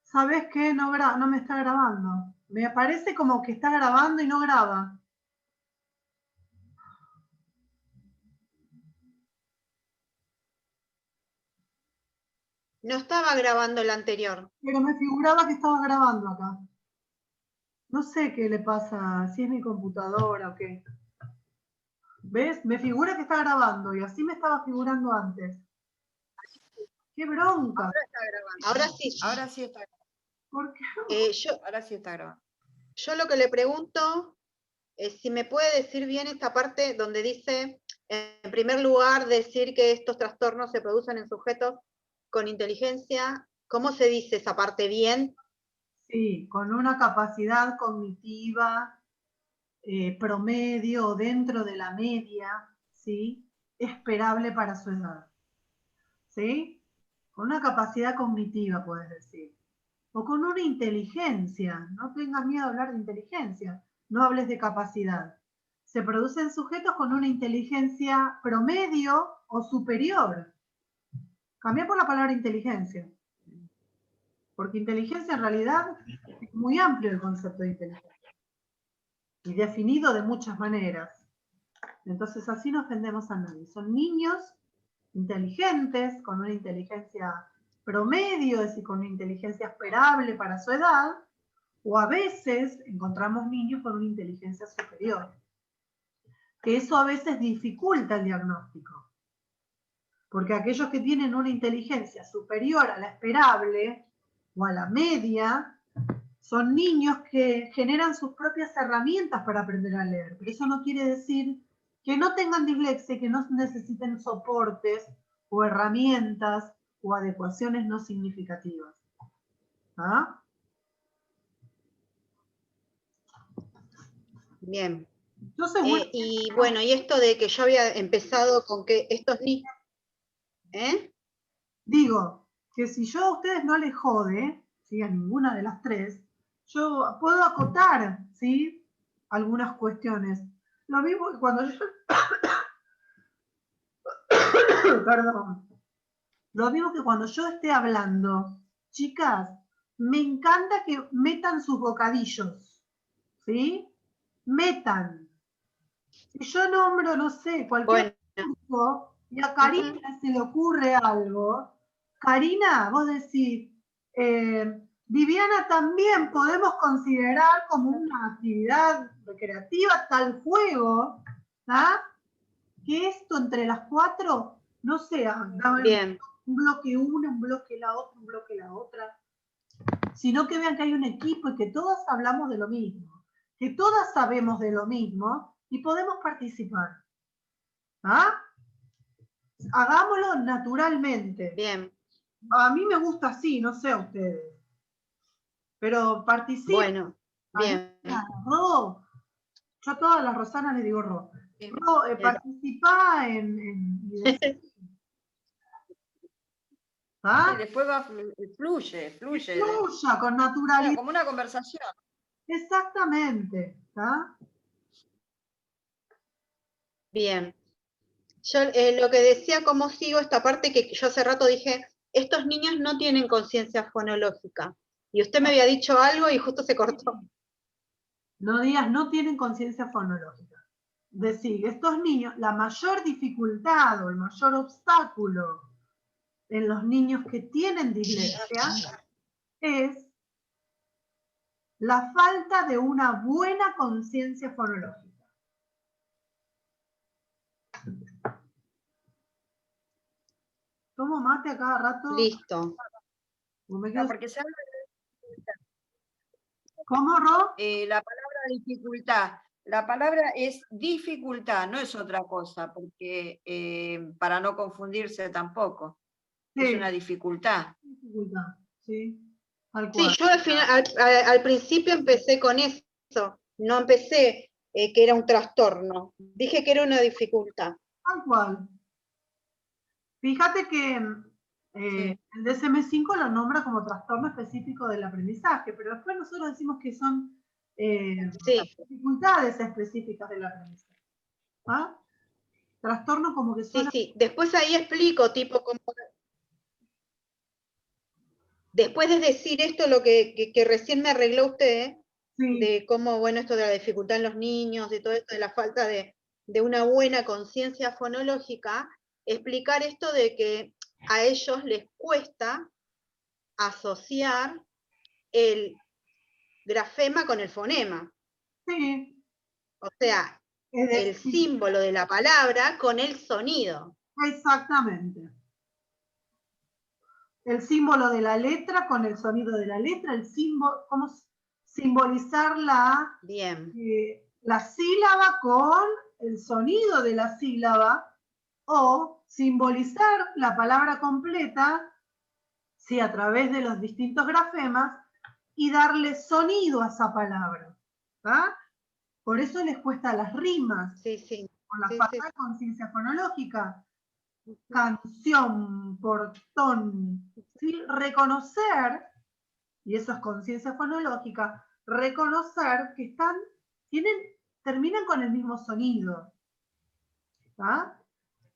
¿Sabes qué? No me está grabando. Me aparece como que está grabando y no graba. No estaba grabando el anterior. Pero me figuraba que estaba grabando acá. No sé qué le pasa, si es mi computadora o qué. ¿Ves? Me figura que está grabando y así me estaba figurando antes. ¡Qué bronca! Ahora está grabando. Ahora sí. Ahora sí está grabando. ¿Por qué? Ahora sí está grabando. Yo lo que le pregunto es si me puede decir bien esta parte donde dice, en primer lugar, decir que estos trastornos se producen en sujetos con inteligencia. ¿Cómo se dice esa parte bien? Sí, con una capacidad cognitiva promedio o dentro de la media, ¿sí? Esperable para su edad. ¿Sí? Con una capacidad cognitiva, puedes decir. O con una inteligencia. No tengas miedo a hablar de inteligencia. No hables de capacidad. Se producen sujetos con una inteligencia promedio o superior. Cambia por la palabra inteligencia. Porque inteligencia en realidad es muy amplio el concepto de inteligencia. Y definido de muchas maneras. Entonces así no ofendemos a nadie. Son niños inteligentes, con una inteligencia promedio, es decir, con una inteligencia esperable para su edad, o a veces encontramos niños con una inteligencia superior, que eso a veces dificulta el diagnóstico, porque aquellos que tienen una inteligencia superior a la esperable o a la media, son niños que generan sus propias herramientas para aprender a leer, pero eso no quiere decir que no tengan dislexia, que no necesiten soportes o herramientas o adecuaciones no significativas. ¿Ah? Bien. Yo seguro y bueno, y esto de que yo había empezado con que estos niños... digo que si yo a ustedes no les jode, ¿sí? A ninguna de las tres, yo puedo acotar, ¿sí? Algunas cuestiones. Lo mismo que cuando yo... Perdón. Lo mismo que cuando yo esté hablando, chicas, me encanta que metan sus bocadillos, ¿sí? Metan. Si yo nombro, no sé, cualquier curso y a Karina se le ocurre algo, Karina, vos decís, Viviana, también podemos considerar como una actividad recreativa tal juego, ¿ah? Que esto entre las cuatro no sea Bien. un bloque una, un bloque la otra, un bloque la otra, sino que vean que hay un equipo y que todas hablamos de lo mismo, que todas sabemos de lo mismo y podemos participar. ¿Ah? Hagámoslo naturalmente. Bien. A mí me gusta así, no sé a ustedes. Pero participen. Bueno, bien. Ro, yo a todas las Rosanas les digo Ro. Ro, participá en ¿ah? Y después fluye. Fluya con naturalidad. Como una conversación. Exactamente. ¿Ah? Bien. Yo lo que decía, cómo sigo esta parte que yo hace rato dije, estos niños no tienen conciencia fonológica. Y usted me había dicho algo y justo se cortó. No digas, no tienen conciencia fonológica. Decir, estos niños, la mayor dificultad o el mayor obstáculo en los niños que tienen dislexia es la falta de una buena conciencia fonológica. Tomo mate a cada rato. Listo. Porque se habla de... ¿Cómo, Ro? La palabra dificultad. La palabra es dificultad, no es otra cosa, porque para no confundirse tampoco. Sí. Es una dificultad. Dificultad, sí. Sí, yo al principio empecé con eso. No empecé que era un trastorno. Dije que era una dificultad. Tal cual. Fíjate que Sí. El DSM-5 lo nombra como trastorno específico del aprendizaje, pero después nosotros decimos que son Sí, dificultades específicas del aprendizaje. ¿Ah? Trastorno como que sí, suena... sí. Después ahí explico, tipo, como... Después de decir esto, lo que recién me arregló usted, Sí, de cómo, bueno, esto de la dificultad en los niños, de todo esto, de la falta de una buena conciencia fonológica, explicar esto de que a ellos les cuesta asociar el grafema con el fonema. sí. O sea, el Sí, símbolo de la palabra con el sonido. exactamente. El símbolo de la letra con el sonido de la letra, el símbolo, cómo simbolizar Bien. La sílaba con el sonido de la sílaba, o simbolizar la palabra completa, sí, a través de los distintos grafemas, y darle sonido a esa palabra. ¿Tá? Por eso les cuesta las rimas, Sí, sí. con la Sí, falta sí. de conciencia fonológica. Canción, portón, ¿sí? Reconocer, y eso es conciencia fonológica, reconocer que terminan con el mismo sonido. ¿Tá?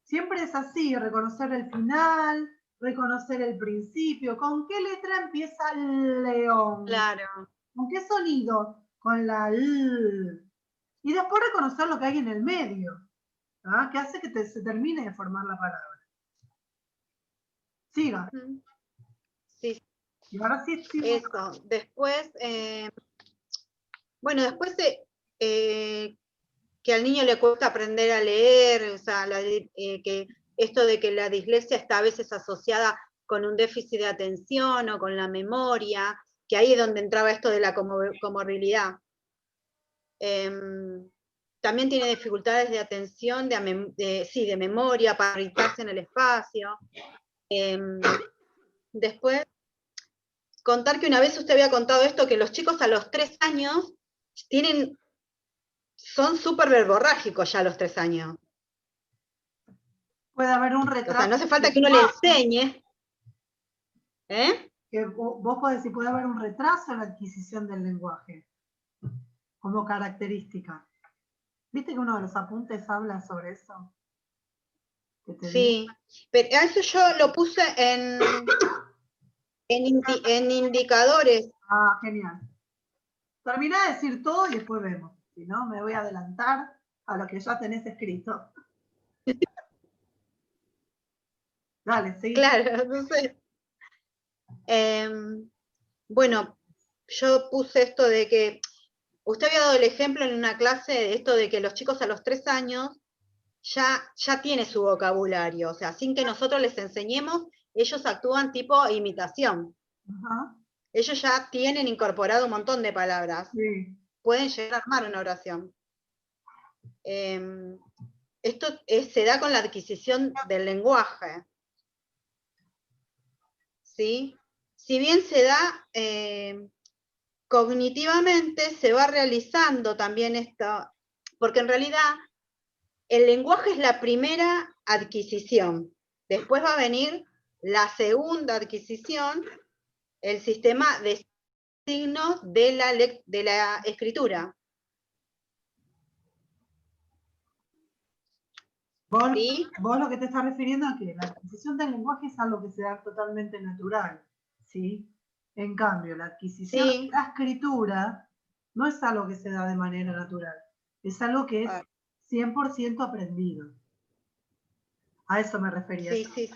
Siempre es así, reconocer el final, reconocer el principio. ¿Con qué letra empieza el león? Claro. ¿Con qué sonido? Con la L. Y después reconocer lo que hay en el medio, ¿tá? Que hace que se termine de formar la palabra. Siga. Sí. Y ahora sí. Eso. Después, bueno, después que al niño le cuesta aprender a leer, o sea, que esto de que la dislexia está a veces asociada con un déficit de atención o con la memoria, que ahí es donde entraba esto de la comorbilidad. También tiene dificultades de atención, de memoria, para ubicarse en el espacio. Después, contar que una vez usted había contado esto, que los chicos a los 3 años son súper verborrágicos ya a los 3 años. Puede haber un retraso. O sea, no hace falta que uno le enseñe. Que vos podés decir, puede haber un retraso en la adquisición del lenguaje como característica. ¿Viste que uno de los apuntes habla sobre eso? Sí, pero eso yo lo puse en indicadores. Ah, genial. Terminá de decir todo y después vemos. Si no, me voy a adelantar a lo que ya tenés escrito. Dale, seguí. Claro, entonces, bueno, yo puse esto de que usted había dado el ejemplo en una clase de esto de que los chicos a los 3 años ya tiene su vocabulario, o sea, sin que nosotros les enseñemos, ellos actúan tipo imitación. Ajá. Ellos ya tienen incorporado un montón de palabras. Sí. Pueden llegar a armar una oración. Esto se da con la adquisición del lenguaje. ¿Sí? Si bien se da cognitivamente, se va realizando también esto, porque en realidad el lenguaje es la primera adquisición. Después va a venir la segunda adquisición, el sistema de signos de la escritura. ¿Sí? Vos lo que te estás refiriendo a que la adquisición del lenguaje es algo que se da totalmente natural, ¿sí? En cambio, la adquisición de la escritura no es algo que se da de manera natural, es algo que es 100% aprendido. A eso me refería. Sí.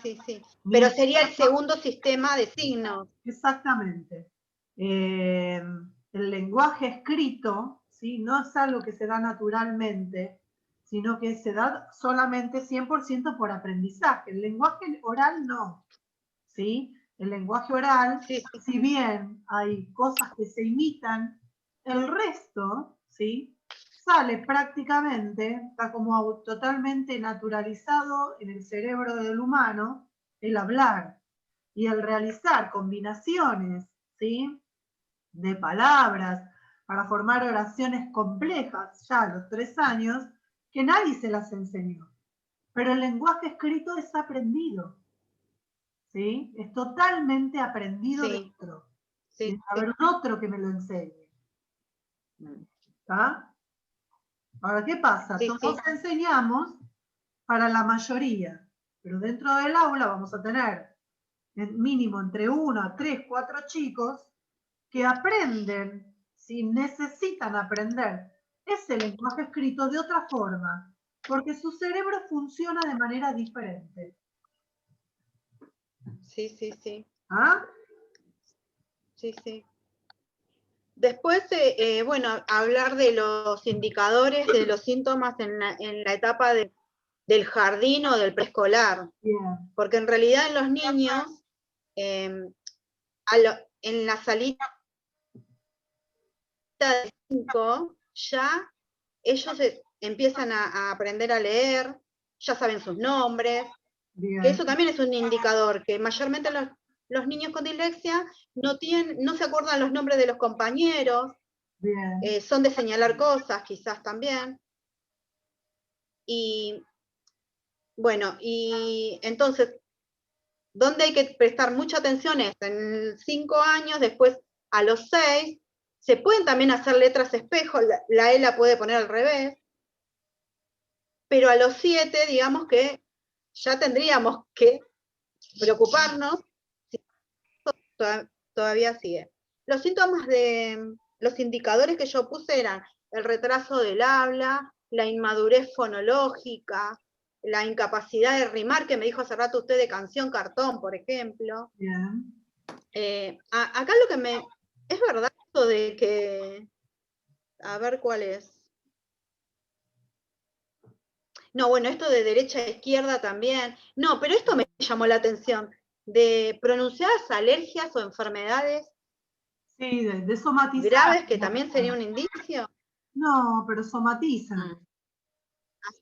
Pero sería el segundo sistema de signos. Exactamente. El lenguaje escrito, ¿sí? No es algo que se da naturalmente, sino que se da solamente 100% por aprendizaje. El lenguaje oral no, ¿sí? El lenguaje oral, si bien hay cosas que se imitan, el resto, ¿sí? Sale prácticamente, está como totalmente naturalizado en el cerebro del humano el hablar y el realizar combinaciones, ¿sí? De palabras para formar oraciones complejas ya a los 3 años, que nadie se las enseñó. Pero el lenguaje escrito es aprendido. ¿sí? Es totalmente aprendido de Sí. otro. Sí, Tiene que haber un otro que me lo enseñe. ¿Está? Ahora, ¿qué pasa? Sí, Todos enseñamos para la mayoría, pero dentro del aula vamos a tener mínimo entre 1, 3, 4 chicos que aprenden, si necesitan aprender ese lenguaje escrito de otra forma, porque su cerebro funciona de manera diferente. sí, sí, sí. ¿Ah? Sí, sí. Después, bueno, hablar de los indicadores, de los síntomas en la etapa del jardín o del preescolar. Bien. Porque en realidad en los niños, en la salita de 5, ya ellos empiezan a aprender a leer, ya saben sus nombres, Bien. que eso también es un indicador, que mayormente los niños con dislexia no se acuerdan los nombres de los compañeros, Bien. son de señalar cosas quizás también. Y bueno, y entonces, ¿dónde hay que prestar mucha atención? Es en 5 años, después a los 6, se pueden también hacer letras espejo, la E la puede poner al revés, pero a los 7, digamos que ya tendríamos que preocuparnos si todavía sigue. Los síntomas los indicadores que yo puse eran el retraso del habla, la inmadurez fonológica, la incapacidad de rimar, que me dijo hace rato usted de canción cartón, por ejemplo. Bien. Acá lo que es verdad esto de que, a ver cuál es. No, bueno, esto de derecha a izquierda también. No, pero esto me llamó la atención, de pronunciadas alergias o enfermedades Sí, de somatizar. graves, que también sería un indicio. No, pero somatizan.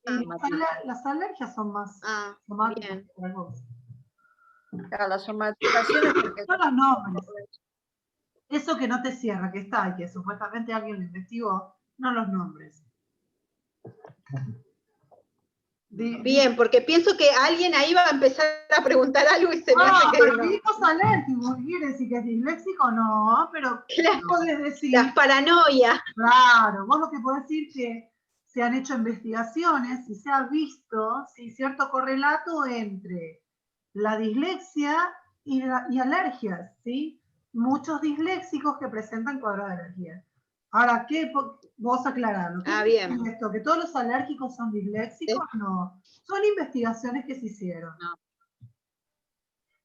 Sí, Somatiza. las alergias son más somáticas bien. que otra cosa. Claro, la somatización es porque Son los nombres. Eso que no te cierra, que está y que supuestamente alguien lo investigó, no los nombres. Bien, porque pienso que alguien ahí va a empezar a preguntar algo y se me hace que pero no. mi hijo es alérgico, ¿qué quiere decir que es disléxico? No, pero Claro, vos podés decir, las paranoias. claro, vos lo que podés decir que se han hecho investigaciones y se ha visto cierto correlato entre la dislexia y alergias, ¿sí? Muchos disléxicos que presentan cuadros de alergia. Ahora, ¿qué vos aclararlo? ¿Qué Bien. es esto? ¿Que todos los alérgicos son disléxicos? No. Son investigaciones que se hicieron. No.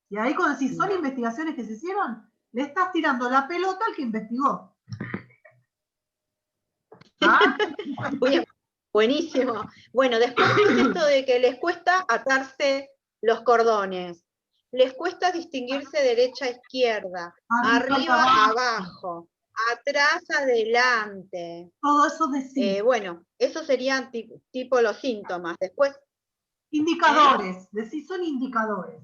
Y ahí cuando decís son investigaciones que se hicieron, le estás tirando la pelota al que investigó. ¿Ah? Bien, buenísimo. Bueno, después esto de que les cuesta atarse los cordones, les cuesta distinguirse derecha a izquierda, arriba a abajo, atrás adelante. Todo eso decís. Bueno, esos serían tipo los síntomas. Después. Indicadores, decís son indicadores.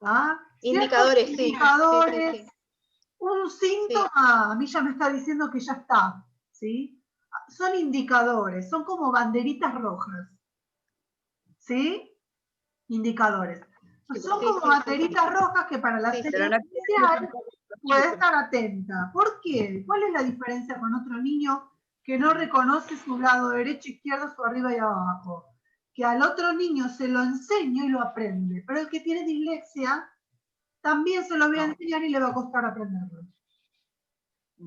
¿Ah? Indicadores, sí. Indicadores. Sí. Un síntoma, a mí ya me está diciendo que ya está, ¿sí? Son indicadores, son como banderitas rojas, ¿sí? Indicadores. Son como banderitas rojas que para la señal inicial puede estar atenta. ¿Por qué? ¿Cuál es la diferencia con otro niño que no reconoce su lado derecho, izquierdo, su arriba y abajo? Que al otro niño se lo enseño y lo aprende, pero el que tiene dislexia también se lo voy a enseñar y le va a costar aprenderlo.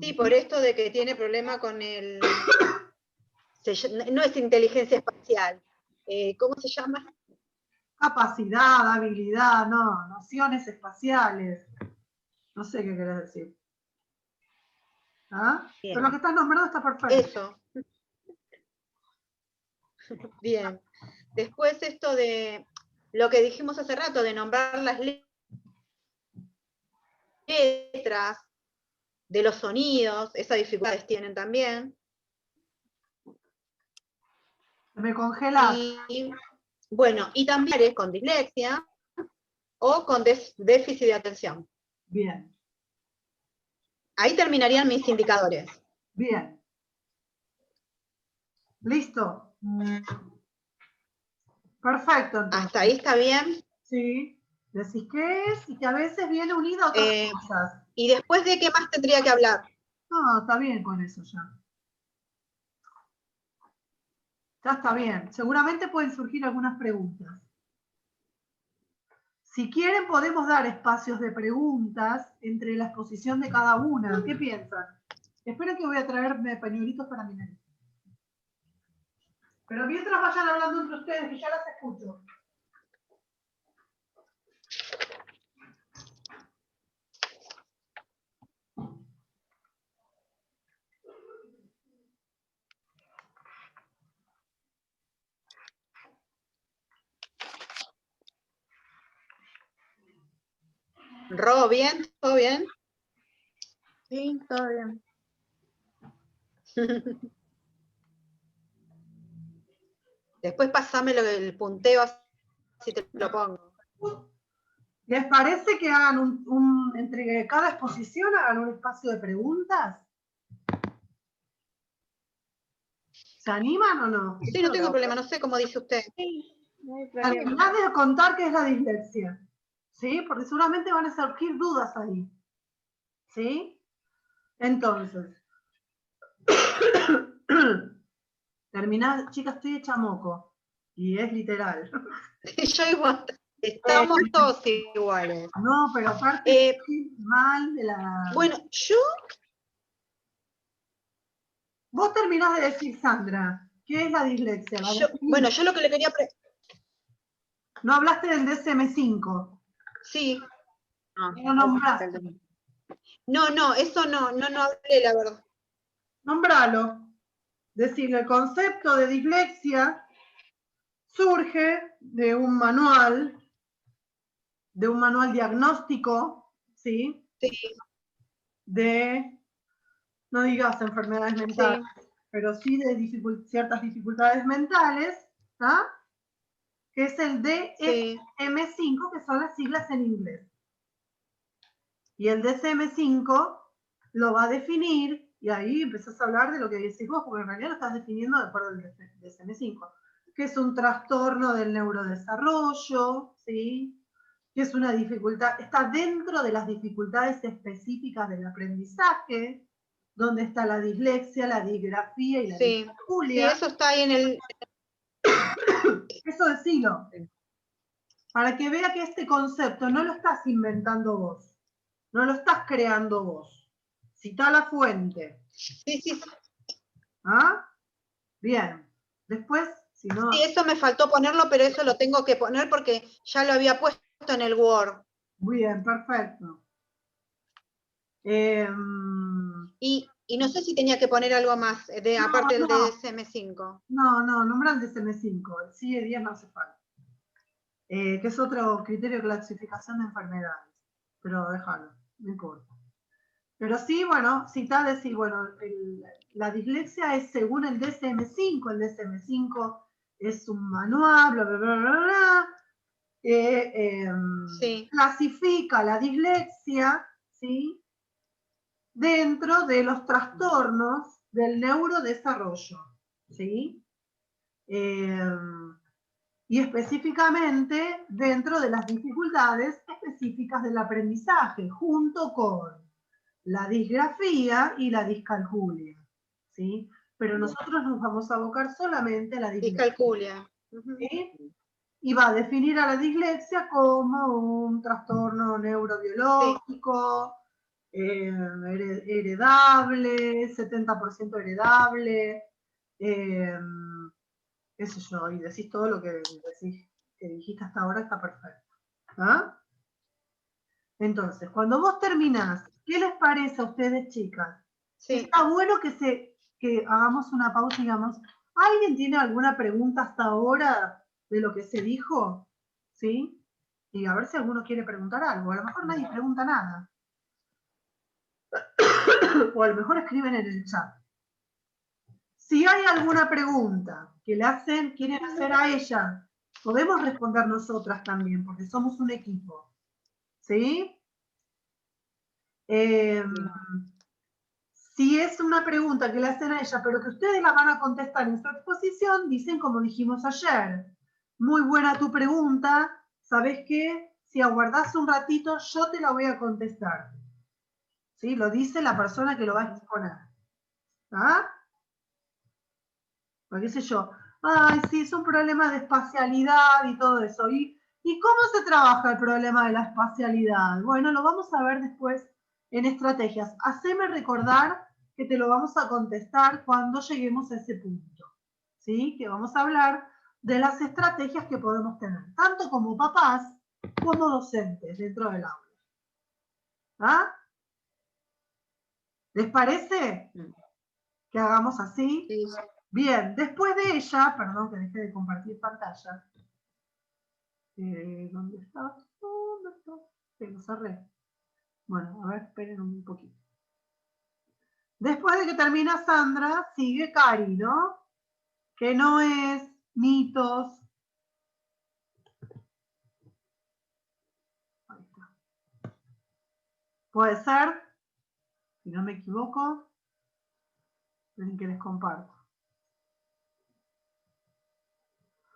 Sí, por esto de que tiene problema con el... No es inteligencia espacial. ¿Cómo se llama? Capacidad, habilidad, no, nociones espaciales. No sé qué querés decir. ¿Ah? Pero lo que estás nombrando está perfecto. Eso. Bien. Después esto de lo que dijimos hace rato, de nombrar las letras, de los sonidos, esas dificultades tienen también. Me congelas. Y bueno, y también con dislexia o con déficit de atención. Bien. Ahí terminarían mis indicadores. Bien. ¿Listo? Perfecto, entonces. ¿Hasta ahí está bien? Sí. Decís qué es y que a veces viene unido a otras cosas. ¿Y después de qué más tendría que hablar? No, está bien con eso ya. Ya está bien. Seguramente pueden surgir algunas preguntas. Si quieren, podemos dar espacios de preguntas entre la exposición de cada una. ¿Qué piensan? Esperen que voy a traerme pañuelitos para mi nariz. Pero mientras vayan hablando entre ustedes, que ya las escucho. Ro, ¿bien? ¿Todo bien? Sí, todo bien. Después pasame el punteo así te lo pongo. ¿Les parece que hagan entre cada exposición hagan un espacio de preguntas? ¿Se animan o no? Sí, no tengo problema, no sé cómo dice usted. Sí, no hay problema. Terminad de contar qué es la dislexia. ¿Sí? Porque seguramente van a surgir dudas ahí. ¿Sí? Entonces. Terminad, chicas, estoy hecha moco. Y es literal. Yo igual, estamos todos iguales. No, pero aparte estoy mal de la... Bueno, yo... Vos terminás de decir, Sandra, ¿qué es la dislexia? Bueno, yo lo que le quería... No hablaste del DSM-5. Sí. No nombraste. No, eso no hablé, la verdad. Nombralo. Decir, el concepto de dislexia surge de un manual diagnóstico, ¿sí? Sí. De, no digas enfermedades mentales, sí, pero sí de ciertas dificultades mentales, ¿ah? Que es el DSM-5, que son las siglas en inglés. Y el DSM-5 lo va a definir, y ahí empezás a hablar de lo que decís vos, porque en realidad lo estás definiendo de acuerdo al DSM-5, que es un trastorno del neurodesarrollo, ¿sí? Que es una dificultad, está dentro de las dificultades específicas del aprendizaje, donde está la dislexia, la disgrafía y la discalulia. Sí, eso está ahí en el... Eso decilo. Para que vea que este concepto no lo estás inventando vos, no lo estás creando vos. Cita la fuente. Sí. ¿Ah? Bien. Después, si no... Sí, eso me faltó ponerlo, pero eso lo tengo que poner porque ya lo había puesto en el Word. Muy bien, perfecto. Y no sé si tenía que poner algo más, aparte del DSM-5. No, nombra el DSM-5, el CIE 10 no hace falta. Que es otro criterio de clasificación de enfermedades. Pero déjalo, no importa. Pero sí, bueno, cita decir, bueno, la dislexia es según el DSM-5. El DSM-5 es un manual, bla, bla, bla, bla, bla, que clasifica la dislexia, ¿sí? Dentro de los trastornos del neurodesarrollo, ¿sí? Y específicamente dentro de las dificultades específicas del aprendizaje, junto con la disgrafía y la discalculia, ¿sí? Pero nosotros nos vamos a abocar solamente a la discalculia. ¿Sí? Y va a definir a la dislexia como un trastorno neurobiológico, heredable, 70% heredable, qué sé yo, y decís todo lo que dijiste hasta ahora, está perfecto. ¿Ah? Entonces, cuando vos terminás, ¿qué les parece a ustedes, chicas? Sí. Está bueno que hagamos una pausa y digamos, ¿alguien tiene alguna pregunta hasta ahora de lo que se dijo? ¿Sí? Y a ver si alguno quiere preguntar algo. A lo mejor nadie pregunta nada. O a lo mejor escriben en el chat. Si hay alguna pregunta que le quieren hacer a ella, podemos responder nosotras también, porque somos un equipo. ¿Sí? Si es una pregunta que le hacen a ella, pero que ustedes la van a contestar en su exposición, dicen como dijimos ayer. Muy buena tu pregunta, ¿sabes qué? si aguardás un ratito, yo te la voy a contestar. ¿Sí? Lo dice la persona que lo va a exponer. ¿Ah? Porque qué sé yo, ay, sí, es un problema de espacialidad y todo eso. ¿Y cómo se trabaja el problema de la espacialidad? Bueno, lo vamos a ver después en estrategias. Haceme recordar que te lo vamos a contestar cuando lleguemos a ese punto. ¿Sí? Que vamos a hablar de las estrategias que podemos tener, tanto como papás como docentes dentro del aula. ¿Ah? ¿Les parece que hagamos así? Sí. Bien, después de ella, perdón que dejé de compartir pantalla. ¿Dónde está? ¿Dónde está? Sí, lo cerré. Bueno, a ver, esperen un poquito. Después de que termina Sandra, sigue Cari, ¿no? Que no es mitos. Ahí está. Puede ser, si no me equivoco. Esperen que les comparto.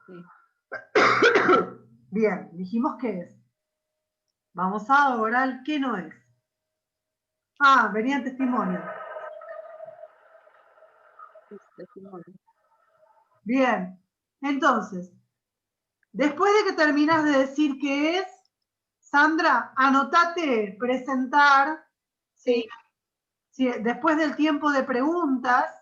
Sí. Bien, dijimos qué es. Vamos a adorar qué no es. Ah, venía el testimonio. Bien, entonces, después de que terminas de decir qué es, Sandra, anotate presentar, ¿sí? Sí, después del tiempo de preguntas,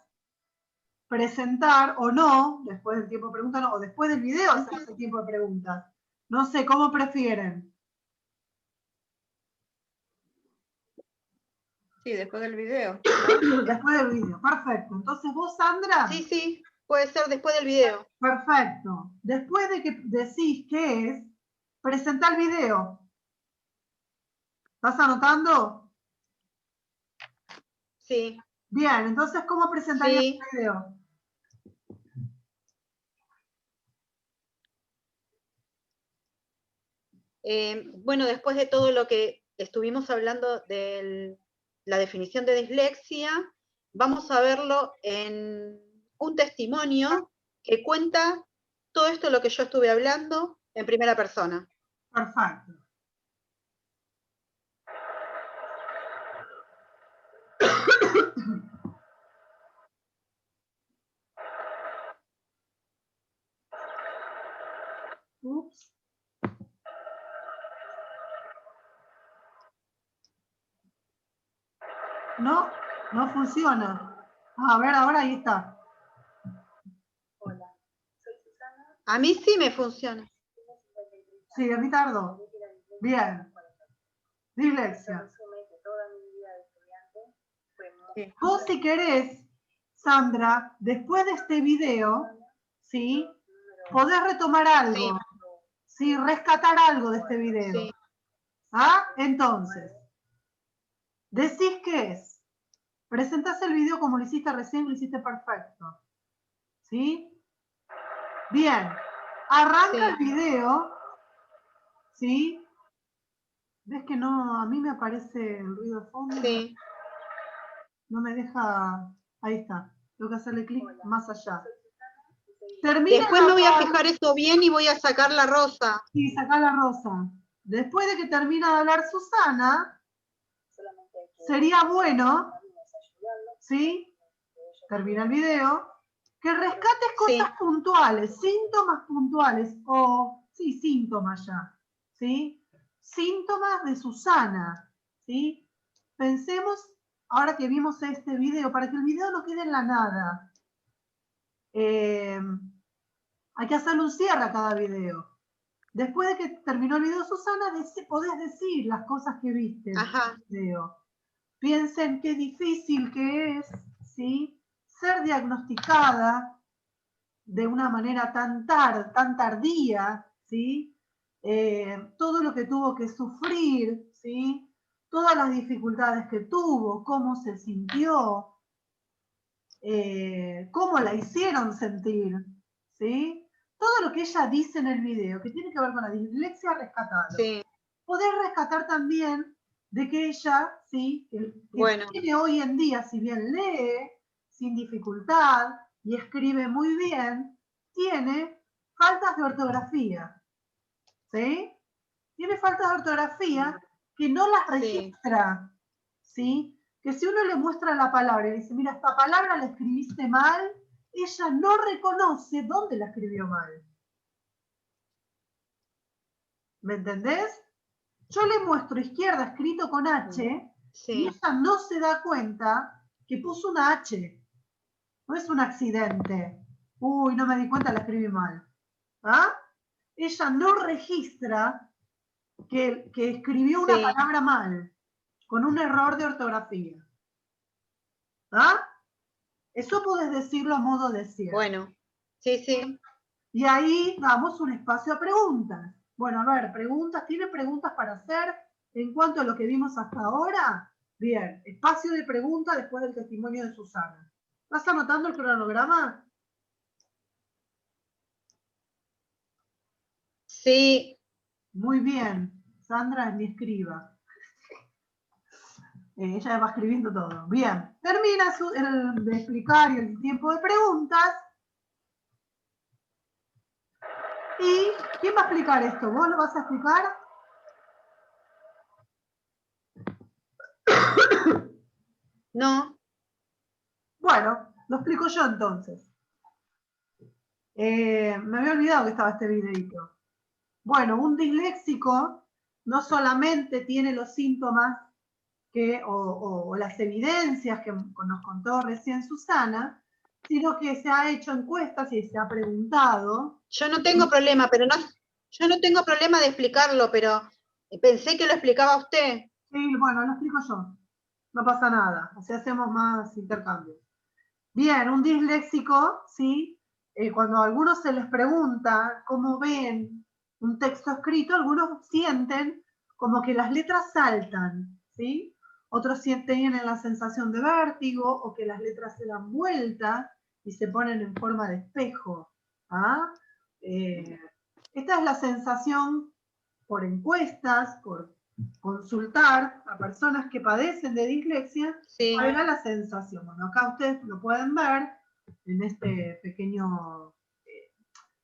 presentar o no, después del tiempo de preguntas, no, o después del video hacemos el tiempo de preguntas. No sé, ¿cómo prefieren? Sí, después del video. Después del video, perfecto. Entonces vos, Sandra. Sí, sí, puede ser después del video. Perfecto. Después de que decís qué es, presenta el video. ¿Estás anotando? Sí. Bien, entonces, ¿cómo presentarías Sí. el video? Bueno, después de todo lo que estuvimos hablando de la definición de dislexia, vamos a verlo en un testimonio que cuenta todo esto lo que yo estuve hablando en primera persona. Perfecto. Ups. No, no funciona. A ver, ahora ahí está. Hola, soy Susana. A mí sí me funciona. Sí, a mí tardó. Bien. Dislexia. Vos si querés, Sandra, después de este video, ¿sí? Podés retomar algo. Sí, rescatar algo de este video. Sí. ¿Ah? Entonces, decís qué es. Presentás el video como lo hiciste recién, lo hiciste perfecto. ¿Sí? Bien. Arranca el video. ¿Sí? ¿Ves que no? A mí me aparece el ruido de fondo. Sí. No me deja. Ahí está. Tengo que hacerle clic más allá. Termina Después me voy a fijar esto bien y voy a sacar la rosa. Sí, sacar la rosa. Después de que termina de hablar Susana, sería bueno, ¿sí? Termina el video, que rescates cosas puntuales, síntomas puntuales, o, sí, síntomas ya, ¿sí? Síntomas de Susana, ¿sí? Pensemos, ahora que vimos este video, para que el video no quede en la nada, hay que hacerle un cierre a cada video. Después de que terminó el video, Susana, podés decir las cosas que viste en el video. Piensen qué difícil que es, ¿sí? Ser diagnosticada de una manera tan tardía, ¿sí? Todo lo que tuvo que sufrir, ¿sí? Todas las dificultades que tuvo, cómo se sintió, cómo la hicieron sentir, ¿sí? Todo lo que ella dice en el video, que tiene que ver con la dislexia, rescatarlo. Sí. Poder rescatar también de que ella, ¿sí? Que tiene hoy en día, si bien lee sin dificultad y escribe muy bien, tiene faltas de ortografía, ¿sí? tiene faltas de ortografía que no las Sí. registra, ¿sí? Que si uno le muestra la palabra y le dice, mira, esta palabra la escribiste mal, ella no reconoce dónde la escribió mal. ¿Me entendés? Yo le muestro izquierda escrito con H y Sí. ella no se da cuenta que puso una H. No es un accidente. Uy, no me di cuenta, la escribí mal. ¿Ah? Ella no registra que escribió una Sí. palabra mal, con un error de ortografía. ¿Ah? Eso podés decirlo a modo de cierre. Bueno, sí, sí. Y ahí damos un espacio a preguntas. Bueno, a ver, preguntas, ¿tiene preguntas para hacer en cuanto a lo que vimos hasta ahora? Bien, espacio de preguntas después del testimonio de Susana. ¿Estás anotando el cronograma? Sí. Muy bien. Sandra es mi escriba. Ella va escribiendo todo. Bien, termina el de explicar y el tiempo de preguntas. ¿Y quién va a explicar esto? ¿Vos lo vas a explicar? No. Bueno, lo explico yo entonces. Me había olvidado que estaba este videito. Bueno, un disléxico no solamente tiene los síntomas o las evidencias que nos contó recién Susana, sino que se ha hecho encuestas y se ha preguntado. Yo no tengo problema, pero no, yo no tengo problema de explicarlo, pero pensé que lo explicaba usted. Sí, bueno, lo explico yo. No pasa nada, así hacemos más intercambios. Bien, un disléxico, ¿sí? Cuando a algunos se les pregunta cómo ven un texto escrito, algunos sienten como que las letras saltan, ¿sí? Otros tienen la sensación de vértigo o que las letras se dan vuelta y se ponen en forma de espejo. ¿Ah? Esta es la sensación por encuestas, por consultar a personas que padecen de dislexia, Sí. cuál era la sensación. Bueno, acá ustedes lo pueden ver en este pequeño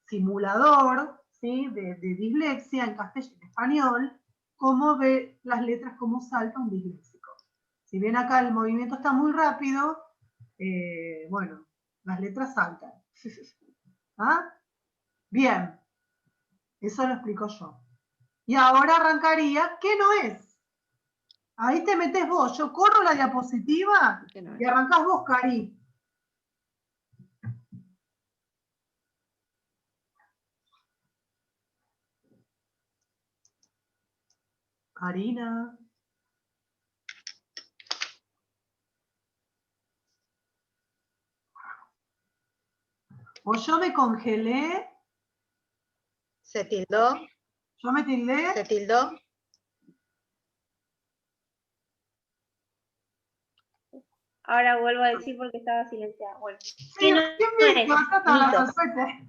simulador, ¿sí? de dislexia en castellano y en español, cómo ve las letras, cómo salta un disléxico. Si bien acá el movimiento está muy rápido, bueno, las letras saltan. ¿Ah? Bien, eso lo explico yo. Y ahora arrancaría, ¿qué no es? Ahí te metes vos, yo corro la diapositiva y arrancás vos, Cari. Karina. O yo me congelé, ¿Se tildó? yo me tildé. ¿Se tildó? Ahora vuelvo a decir porque estaba silenciada. Bueno, Sí, ¿qué no ¿quién me es? acá está hablando Mitos. suerte?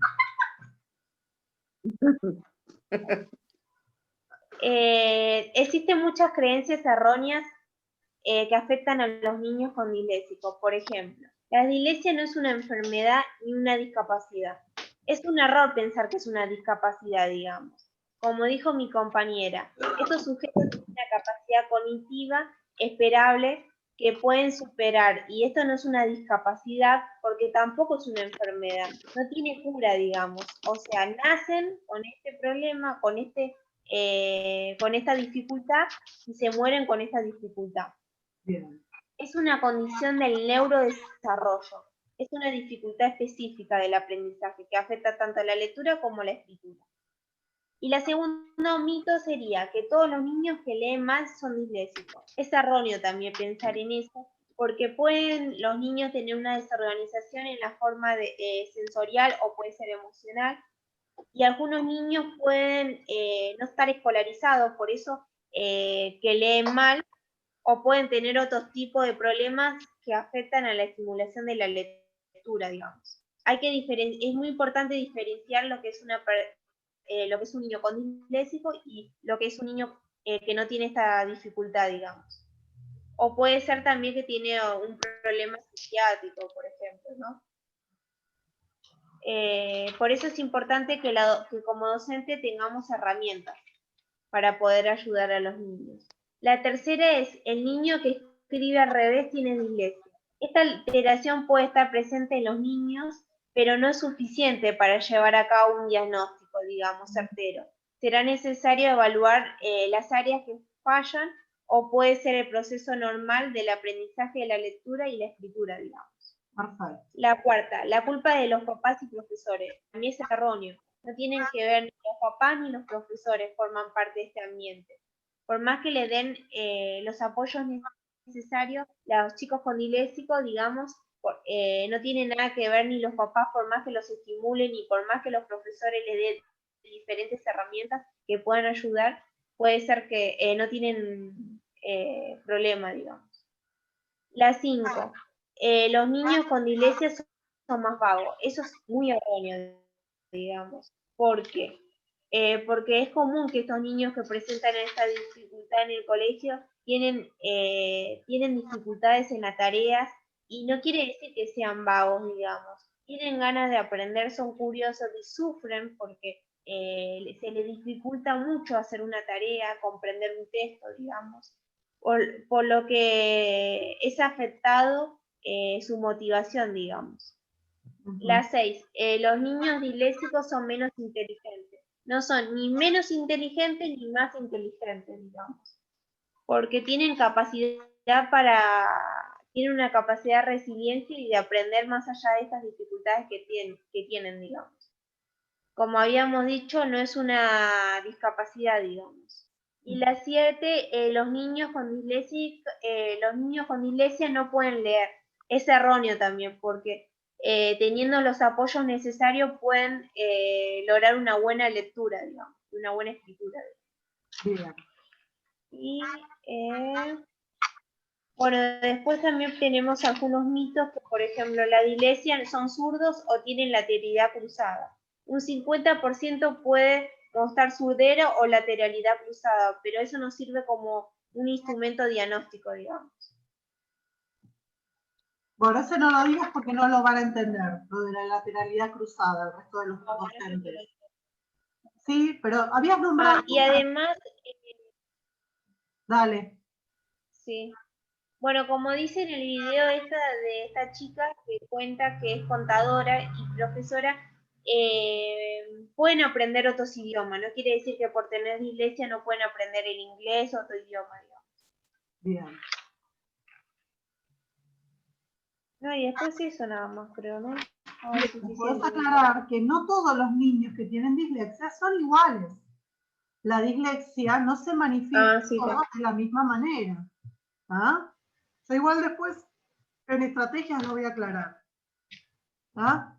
Existen muchas creencias erróneas que afectan a los niños con disléxicos. Por ejemplo, la dislexia no es una enfermedad ni una discapacidad. Es un error pensar que es una discapacidad, digamos. Como dijo mi compañera, estos sujetos tienen una capacidad cognitiva esperable que pueden superar, y esto no es una discapacidad porque tampoco es una enfermedad, no tiene cura, digamos. O sea, nacen con este problema, con esta dificultad y se mueren con esta dificultad. Bien. Es una condición del neurodesarrollo. Es una dificultad específica del aprendizaje que afecta tanto a la lectura como a la escritura. Y la segunda mito sería que todos los niños que leen mal son disléxicos. Es erróneo también pensar en eso, porque pueden los niños tener una desorganización en la forma sensorial o puede ser emocional, y algunos niños pueden no estar escolarizados, por eso que leen mal, o pueden tener otro tipo de problemas que afectan a la estimulación de la lectura, digamos. Es muy importante diferenciar lo que es lo que es un niño con disléxico y lo que es un niño que no tiene esta dificultad, digamos. O puede ser también que tiene un problema psiquiátrico, por ejemplo, ¿no? Por eso es importante que como docente tengamos herramientas para poder ayudar a los niños. La tercera es el niño que escribe al revés tiene dislexia. Esta alteración puede estar presente en los niños, pero no es suficiente para llevar a cabo un diagnóstico, digamos, certero. Será necesario evaluar las áreas que fallan o puede ser el proceso normal del aprendizaje de la lectura y la escritura, digamos. Perfecto. La cuarta, la culpa de los papás y profesores. También es erróneo. No tienen que ver ni los papás ni los profesores forman parte de este ambiente. Por más que le den los apoyos necesarios, los chicos con disléxico, digamos, no tienen nada que ver ni los papás por más que los estimulen y por más que los profesores les den diferentes herramientas que puedan ayudar, puede ser que no tienen problema, digamos. La 5. Los niños con dislexia son más vagos. Eso es muy erróneo, digamos. ¿Por qué? Porque es común que estos niños que presentan esta dificultad en el colegio tienen dificultades en las tareas y no quiere decir que sean vagos, digamos. Tienen ganas de aprender, son curiosos y sufren porque se les dificulta mucho hacer una tarea, comprender un texto, digamos. Por lo que es afectado su motivación, digamos. La 6. Los niños disléxicos son menos inteligentes. No son ni menos inteligentes ni más inteligentes, digamos. Porque tienen tienen una capacidad de resiliencia y de aprender más allá de estas dificultades que tienen, digamos. Como habíamos dicho, no es una discapacidad, digamos. Y la 7, los niños con dislexia no pueden leer. Es erróneo también, porque teniendo los apoyos necesarios pueden lograr una buena lectura, digamos, una buena escritura. Bien. Y bueno, después también tenemos algunos mitos, que por ejemplo la dislexia son zurdos o tienen lateralidad cruzada. Un 50% puede mostrar surdera o lateralidad cruzada, pero eso no sirve como un instrumento diagnóstico, digamos. Bueno, ese no lo digas porque no lo van a entender, lo de la lateralidad cruzada, el resto de los docentes. Sí, pero habías nombrado... y además... Dale. Sí. Bueno, como dice en el video de esta chica que cuenta que es contadora y profesora, pueden aprender otros idiomas. No quiere decir que por tener dislexia no pueden aprender el inglés o otro idioma, digamos. Bien. No, y después eso nada más, creo, ¿no? Puedes aclarar que no todos los niños que tienen dislexia son iguales. La dislexia no se manifiesta de la misma manera. ¿Ah? Yo igual después en estrategias lo voy a aclarar. ¿Ah?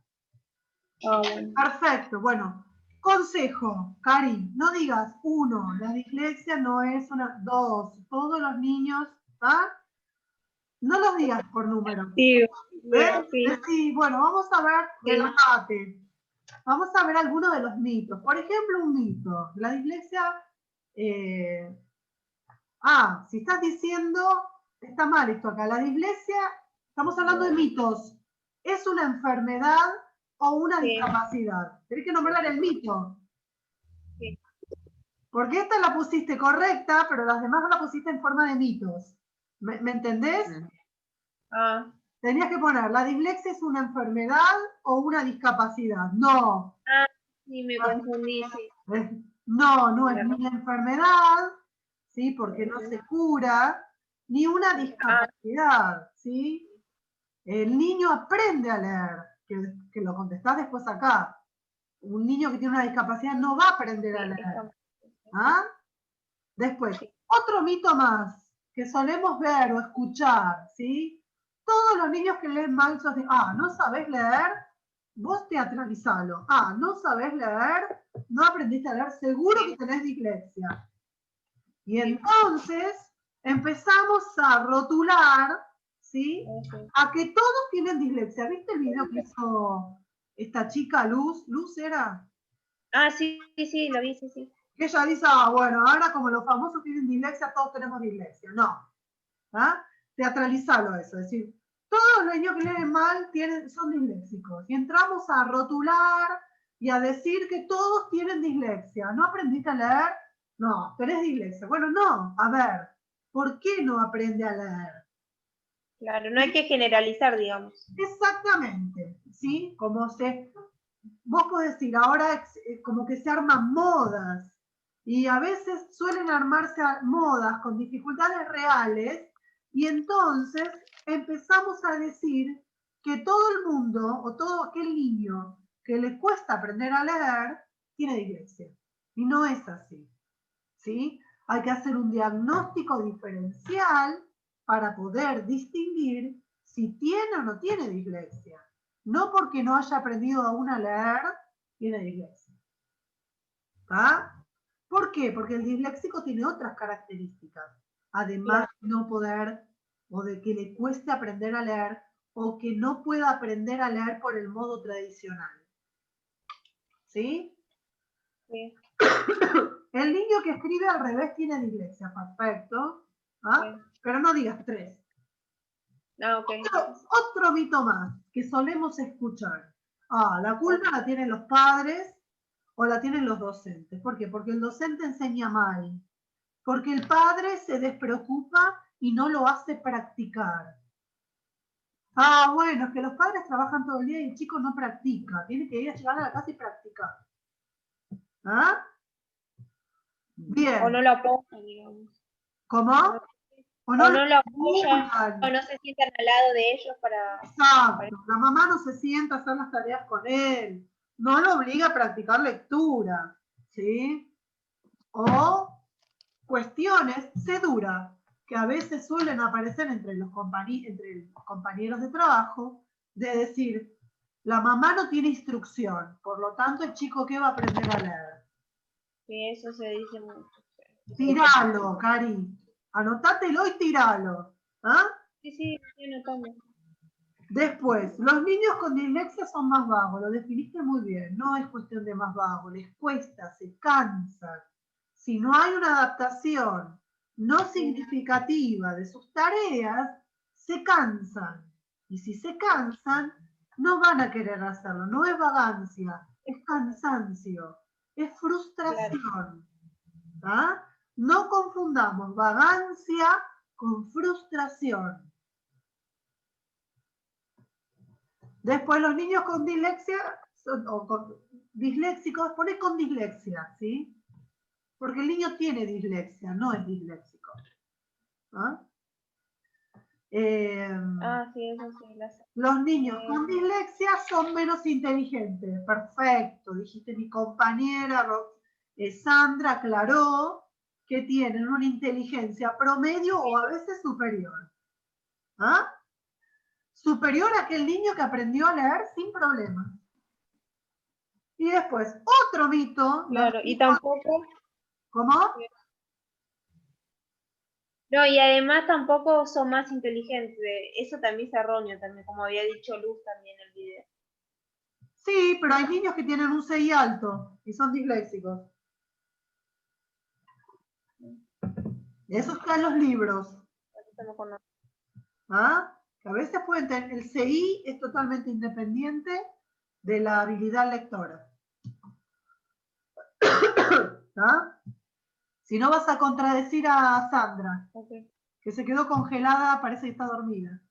Bueno. Perfecto, bueno. Consejo, Cari, no digas 1, la dislexia no es una, 2, todos los niños, ¿ah? No los digas por número. Sí, Sí, bueno, vamos a ver el debate. Vamos a ver algunos de los mitos. Por ejemplo, un mito. La dislexia... si estás diciendo... Está mal esto acá. La dislexia, estamos hablando de mitos. ¿Es una enfermedad o una discapacidad? Tenés que nombrar el mito. Sí. Porque esta la pusiste correcta, pero las demás la pusiste en forma de mitos. ¿Me entendés? Tenías que poner, ¿la dislexia es una enfermedad o una discapacidad? No. Sí, me confundí, sí. No es ni una enfermedad, ¿sí? Porque no se cura, ni una discapacidad, ¿sí? El niño aprende a leer, que lo contestás después acá. Un niño que tiene una discapacidad no va a aprender a leer. ¿Ah? Después, otro mito más que solemos ver o escuchar, ¿sí? Todos los niños que leen mal sos de, ¿no sabés leer? Vos teatralizalo. ¿No sabés leer? No aprendiste a leer, seguro que tenés dislexia. Y entonces empezamos a rotular, ¿sí? A que todos tienen dislexia. ¿Viste el video que hizo esta chica, Luz? ¿Luz era? Sí, lo vi, sí. Que ella dice, bueno, ahora como los famosos tienen dislexia, todos tenemos dislexia. No. Teatralizalo eso, es decir, todos los niños que leen mal son disléxicos. Y entramos a rotular y a decir que todos tienen dislexia. ¿No aprendiste a leer? No, tenés dislexia. Bueno, no, a ver, ¿por qué no aprende a leer? Claro, no hay que generalizar, digamos. Exactamente, ¿sí? Vos podés decir, ahora como que se arman modas, y a veces suelen armarse modas con dificultades reales, y entonces empezamos a decir que todo el mundo, o todo aquel niño que le cuesta aprender a leer, tiene dislexia. Y no es así, ¿sí? Hay que hacer un diagnóstico diferencial para poder distinguir si tiene o no tiene dislexia. No porque no haya aprendido aún a leer, tiene dislexia. ¿Está? ¿Por qué? Porque el disléxico tiene otras características, además de no poder o de que le cueste aprender a leer o que no pueda aprender a leer por el modo tradicional. ¿Sí? Sí. El niño que escribe al revés tiene dislexia, perfecto. ¿Ah? Sí. Pero no digas 3. Ah, ok. Otro mito más que solemos escuchar. La culpa la tienen los padres o la tienen los docentes. ¿Por qué? Porque el docente enseña mal. Porque el padre se despreocupa y no lo hace practicar. Bueno, es que los padres trabajan todo el día y el chico no practica. Tiene que ir a llegar a la casa y practicar. ¿Ah? Bien. O no lo apoyan, digamos. ¿Cómo? O no lo apoyan, o no se sientan al lado de ellos para... Exacto. La mamá no se sienta a hacer las tareas con él. No lo obliga a practicar lectura. ¿Sí? O cuestiones seduras que a veces suelen aparecer entre los compañeros de trabajo, de decir, la mamá no tiene instrucción, por lo tanto el chico ¿qué va a aprender a leer? Sí, eso se dice mucho. Tíralo, Cari, anotátelo y tíralo. ¿Ah? Sí, estoy anotando. Después, los niños con dislexia son más vagos, lo definiste muy bien, no es cuestión de más vagos, les cuesta, se cansan. Si no hay una adaptación no significativa de sus tareas, se cansan. Y si se cansan, no van a querer hacerlo. No es vagancia, es cansancio, es frustración. ¿Ah? No confundamos vagancia con frustración. Después los niños con dislexia, o con disléxicos, poné con dislexia, ¿sí? Porque el niño tiene dislexia, no es disléxico. ¿Ah? Sí, eso sí. Los niños con dislexia son menos inteligentes. Perfecto, dijiste mi compañera Sandra aclaró que tienen una inteligencia promedio o a veces superior. ¿Ah? Superior a aquel niño que aprendió a leer sin problemas. Y después, otro mito. Claro, y tampoco... ¿Cómo? No, y además tampoco son más inteligentes. Eso también es erróneo, también, como había dicho Luz también en el video. Sí, pero hay niños que tienen un CI alto y son disléxicos. Eso está en los libros. ¿Ah? Que a veces pueden tener, el CI es totalmente independiente de la habilidad lectora. ¿Ah? Si no vas a contradecir a Sandra, que se quedó congelada, parece que está dormida.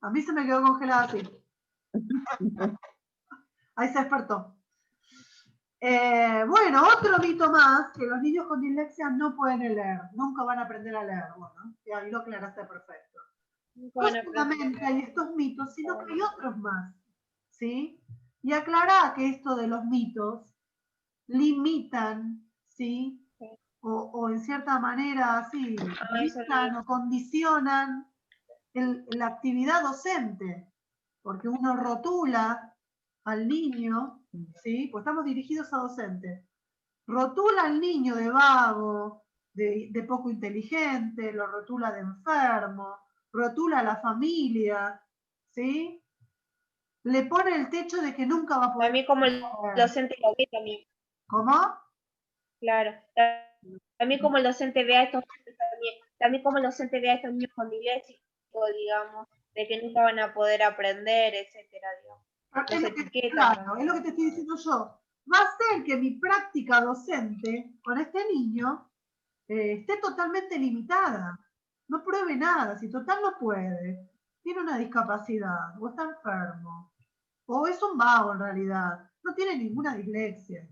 A mí se me quedó congelada así. Ahí se despertó. Bueno, otro mito más, que los niños con dislexia no pueden leer, nunca van a aprender a leer. Bueno, ya ahí lo aclaraste perfecto. No solamente hay estos mitos, sino que hay otros más, ¿sí? Y aclará que esto de los mitos limitan, ¿sí? O en cierta manera, sí, limitan o condicionan la actividad docente, porque uno rotula al niño, ¿sí? Pues estamos dirigidos a docentes. Rotula al niño de vago, de poco inteligente, lo rotula de enfermo, rotula a la familia, ¿sí? Le pone el techo de que nunca va a poder... También como el docente lo ve también. ¿Cómo? Claro. También como el docente ve a estos también como el docente ve a estos niños con dislexia, digamos, de que nunca van a poder aprender, etcétera, digamos. Claro, es lo que te estoy diciendo yo. va a hacer que mi práctica docente con este niño esté totalmente limitada. No pruebe nada, si total no puede, tiene una discapacidad, o está enfermo, o es un vago en realidad, no tiene ninguna dislexia.